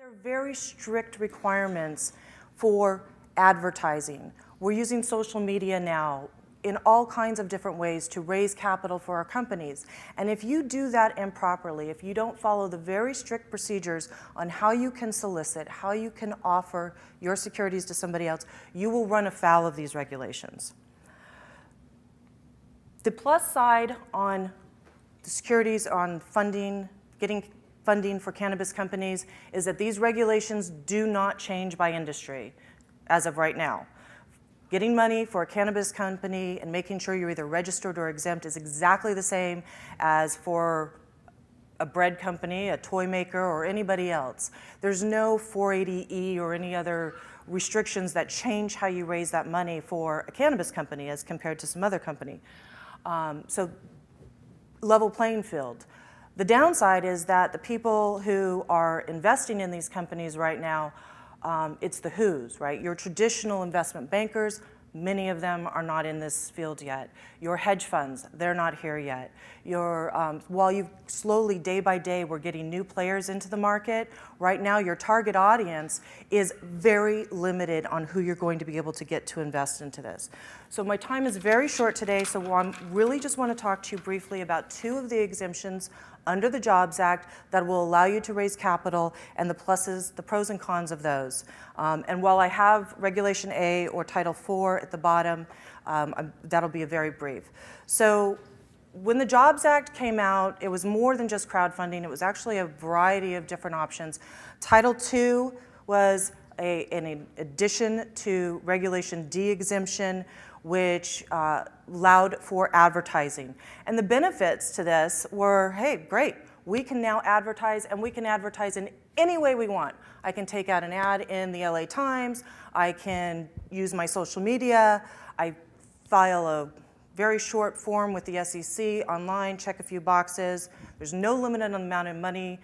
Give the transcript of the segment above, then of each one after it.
There are very strict requirements for advertising. We're using social media now in all kinds of different ways to raise capital for our companies. And if you do that improperly, if you don't follow the very strict procedures on how you can solicit, how you can offer your securities to somebody else, you will run afoul of these regulations. The plus side on the securities, on funding, getting funding for cannabis companies, is that these regulations do not change by industry as of right now. Getting money for a cannabis company and making sure you're either registered or exempt is exactly the same as for a bread company, a toy maker, or anybody else. There's no 480E or any other restrictions that change how you raise that money for a cannabis company as compared to some other company. So level playing field. The downside is that the people who are investing in these companies right now, it's the who's, right? Your traditional investment bankers, many of them are not in this field yet. Your hedge funds, they're not here yet. While you slowly, day by day, we're getting new players into the market, right now your target audience is very limited on who you're going to be able to get to invest into this. So my time is very short today, so I really just want to talk to you briefly about two of the exemptions under the Jobs Act that will allow you to raise capital and the pluses, the pros and cons of those. And while I have Regulation A or Title IV at the bottom, that'll be very brief. So when the Jobs Act came out, it was more than just crowdfunding. It was actually a variety of different options. Title II was an addition to Regulation D exemption, which allowed for advertising. And the benefits to this were, hey, great, we can now advertise, and we can advertise in any way we want. I can take out an ad in the LA Times, I can use my social media, I file a very short form with the SEC online, check a few boxes. There's no limit on the amount of money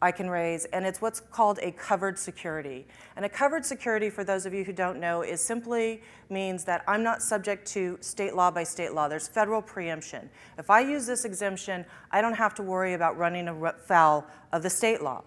I can raise, and it's what's called a covered security. And a covered security, for those of you who don't know, is simply means that I'm not subject to state law by state law. There's federal preemption. If I use this exemption, I don't have to worry about running afoul of the state law.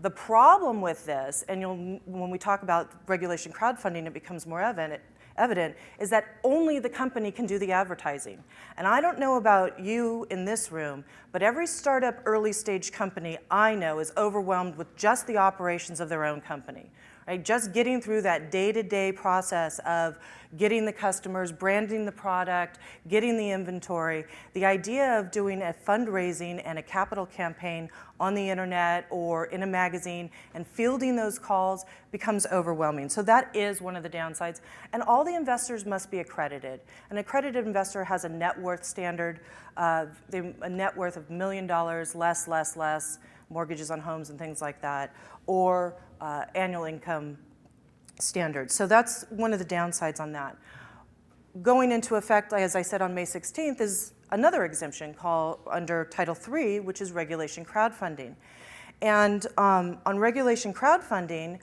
The problem with this, and when we talk about regulation crowdfunding, it becomes more evident, is that only the company can do the advertising. And I don't know about you in this room, but every startup early stage company I know is overwhelmed with just the operations of their own company. Right? Just getting through that day-to-day process of getting the customers, branding the product, getting the inventory. The idea of doing a fundraising and a capital campaign on the internet or in a magazine and fielding those calls becomes overwhelming. So that is one of the downsides. And all the investors must be accredited. An accredited investor has a net worth standard, a net worth of $1 million, less, mortgages on homes and things like that, or annual income standards. So that's one of the downsides on that. Going into effect, as I said, on May 16th is another exemption called under Title III, which is regulation crowdfunding. And on regulation crowdfunding,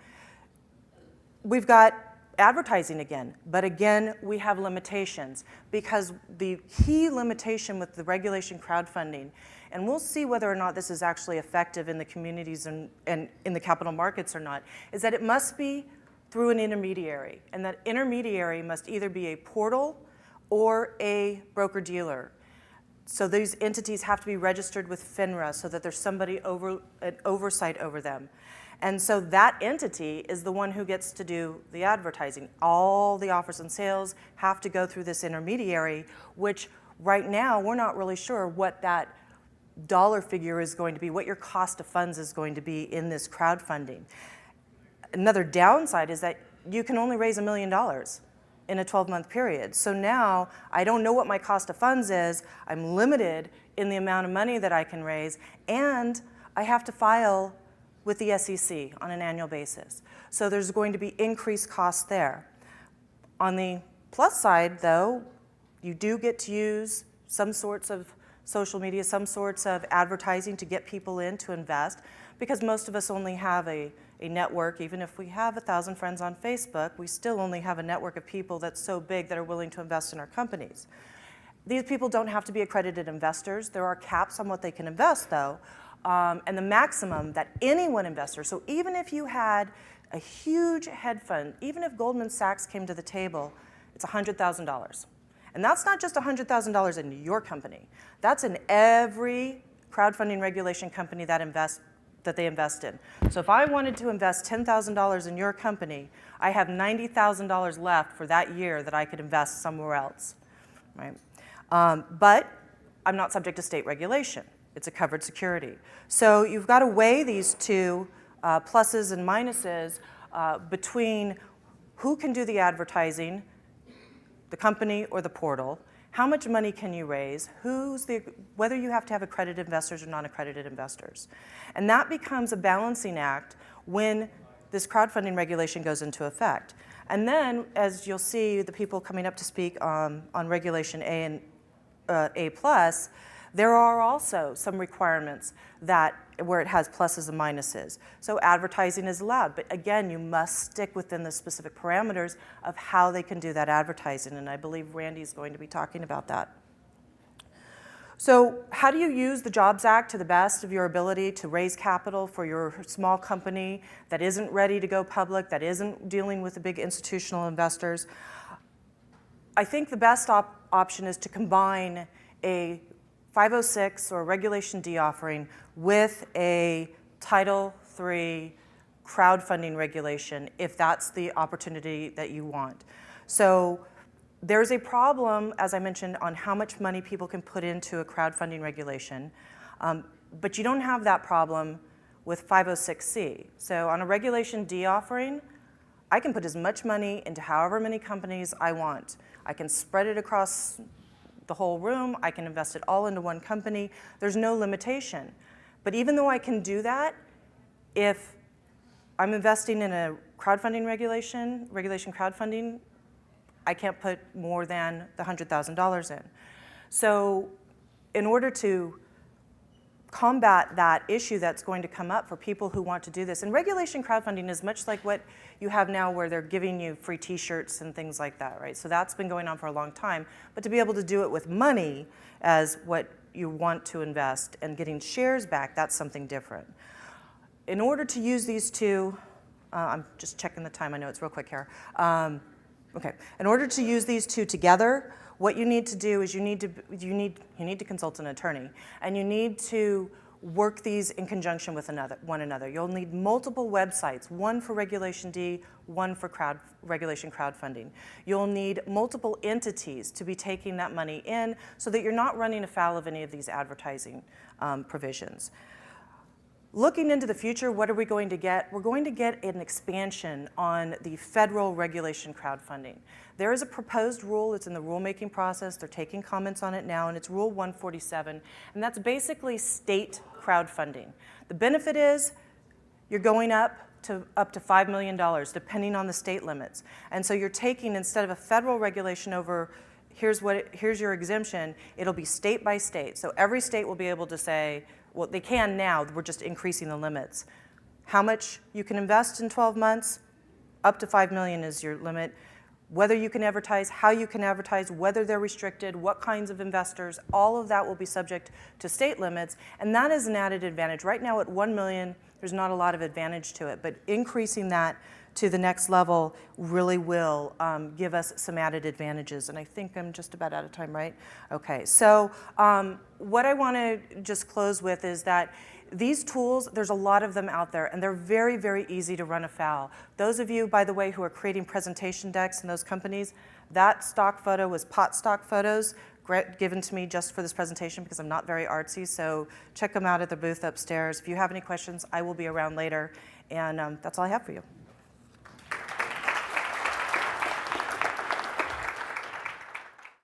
we've got advertising again, but again, we have limitations because the key limitation with the regulation crowdfunding, and we'll see whether or not this is actually effective in the communities and in the capital markets or not, is that it must be through an intermediary, and that intermediary must either be a portal or a broker-dealer. So these entities have to be registered with FINRA so that there's somebody an oversight over them. And so that entity is the one who gets to do the advertising. All the offers and sales have to go through this intermediary, which right now we're not really sure what that dollar figure is going to be, what your cost of funds is going to be in this crowdfunding. Another downside is that you can only raise $1 million in a 12-month period. So now I don't know what my cost of funds is, I'm limited in the amount of money that I can raise, and I have to file with the SEC on an annual basis. So there's going to be increased costs there. On the plus side, though, you do get to use some sorts of social media, some sorts of advertising to get people in to invest, because most of us only have a network. Even if we have 1,000 friends on Facebook, we still only have a network of people that's so big that are willing to invest in our companies. These people don't have to be accredited investors. There are caps on what they can invest, though. And the maximum that any one investor, so even if you had a huge hedge fund, even if Goldman Sachs came to the table, it's $100,000. And that's not just $100,000 in your company. That's in every crowdfunding regulation company that they invest in. So if I wanted to invest $10,000 in your company, I have $90,000 left for that year that I could invest somewhere else, right? But I'm not subject to state regulation. It's a covered security. So you've got to weigh these two pluses and minuses between who can do the advertising, the company or the portal, how much money can you raise, whether you have to have accredited investors or non-accredited investors. And that becomes a balancing act when this crowdfunding regulation goes into effect. And then, as you'll see the people coming up to speak on Regulation A and A+, there are also some requirements where it has pluses and minuses. So advertising is allowed, but again, you must stick within the specific parameters of how they can do that advertising, and I believe Randy's going to be talking about that. So how do you use the Jobs Act to the best of your ability to raise capital for your small company that isn't ready to go public, that isn't dealing with the big institutional investors? I think the best option is to combine a 506 or Regulation D offering with a Title III crowdfunding regulation if that's the opportunity that you want. So there's a problem, as I mentioned, on how much money people can put into a crowdfunding regulation, but you don't have that problem with 506C. So on a Regulation D offering, I can put as much money into however many companies I want. I can spread it across the whole room. I can invest it all into one company. There's no limitation. But even though I can do that, if I'm investing in a crowdfunding regulation crowdfunding, I can't put more than the $100,000 in. So in order to combat that issue that's going to come up for people who want to do this, and regulation crowdfunding is much like what you have now where they're giving you free t-shirts and things like that, right? So that's been going on for a long time. But to be able to do it with money as what you want to invest and getting shares back, that's something different. In order to use these two, I'm just checking the time, I know it's real quick here. Okay, in order to use these two together, what you need to do is you need to consult an attorney, and you need to work these in conjunction with one another. You'll need multiple websites, one for Regulation D, one for regulation crowdfunding. You'll need multiple entities to be taking that money in so that you're not running afoul of any of these advertising provisions. Looking into the future, what are we going to get? We're going to get an expansion on the federal regulation crowdfunding. There is a proposed rule, it's in the rulemaking process, they're taking comments on it now, and it's Rule 147, and that's basically state crowdfunding. The benefit is you're going up to $5 million, depending on the state limits. And so you're taking, instead of a federal regulation over, here's your exemption, it'll be state by state. So every state will be able to say, well, they can now, we're just increasing the limits. How much you can invest in 12 months, up to $5 million is your limit. Whether you can advertise, how you can advertise, whether they're restricted, what kinds of investors, all of that will be subject to state limits, and that is an added advantage. Right now at 1 million, there's not a lot of advantage to it, but increasing that to the next level really will give us some added advantages. And I think I'm just about out of time, right? Okay, so what I want to just close with is that these tools, there's a lot of them out there, and they're very, very easy to run afoul. Those of you, by the way, who are creating presentation decks in those companies, that stock photo was pot stock photos given to me just for this presentation because I'm not very artsy, so check them out at the booth upstairs. If you have any questions, I will be around later, and that's all I have for you.